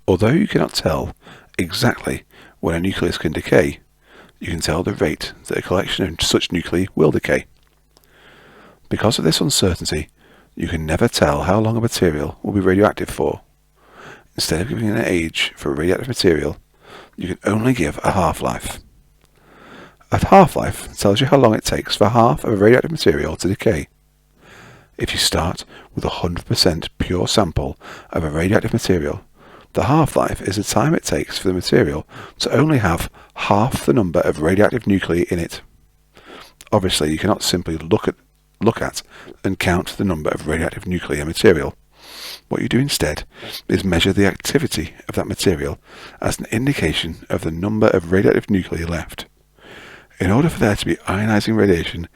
Although you cannot tell exactly when a nucleus can decay, you can tell the rate that a collection of such nuclei will decay. Because of this uncertainty, you can never tell how long a material will be radioactive for. Instead of giving an age for a radioactive material, you can only give a half-life. A half-life tells you how long it takes for half of a radioactive material to decay. If you start with a 100% pure sample of a radioactive material, the half-life is the time it takes for the material to only have half the number of radioactive nuclei in it. Obviously, you cannot simply look at and count the number of radioactive nuclei in a material. What you do instead is measure the activity of that material as an indication of the number of radioactive nuclei left. In order for there to be ionizing radiation,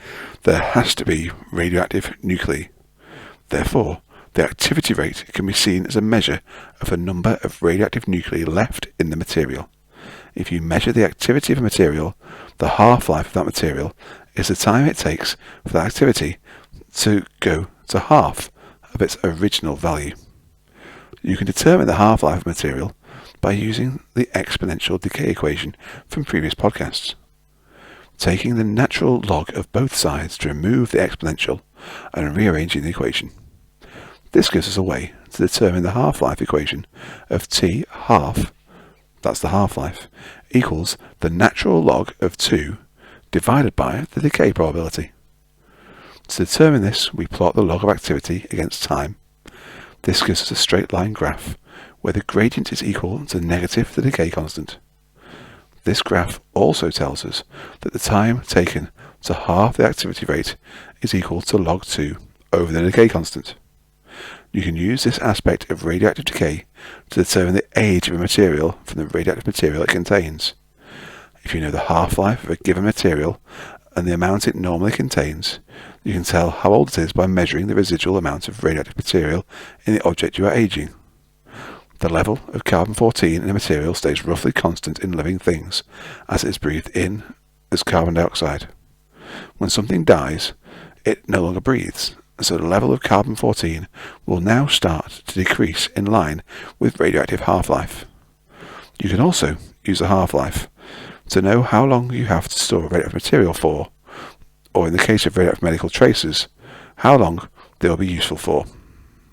there has to be radioactive nuclei. Therefore, the activity rate can be seen as a measure of the number of radioactive nuclei left in the material. If you measure the activity of a material, the half-life of that material is the time it takes for that activity to go to half of its original value. You can determine the half-life of a material by using the exponential decay equation from previous podcasts. Taking the natural log of both sides to remove the exponential and rearranging the equation. This gives us a way to determine the half-life equation of T half, that's the half-life, equals the natural log of 2 divided by the decay probability. To determine this, we plot the log of activity against time. This gives us a straight line graph where the gradient is equal to negative the decay constant. This graph also tells us that the time taken to half the activity rate is equal to log 2 over the decay constant. You can use this aspect of radioactive decay to determine the age of a material from the radioactive material it contains. If you know the half-life of a given material and the amount it normally contains, you can tell how old it is by measuring the residual amount of radioactive material in the object you are aging. The level of carbon-14 in a material stays roughly constant in living things as it is breathed in as carbon dioxide. When something dies, it no longer breathes, so the level of carbon-14 will now start to decrease in line with radioactive half-life. You can also use the half-life to know how long you have to store radioactive material for, or in the case of radioactive medical traces, how long they will be useful for.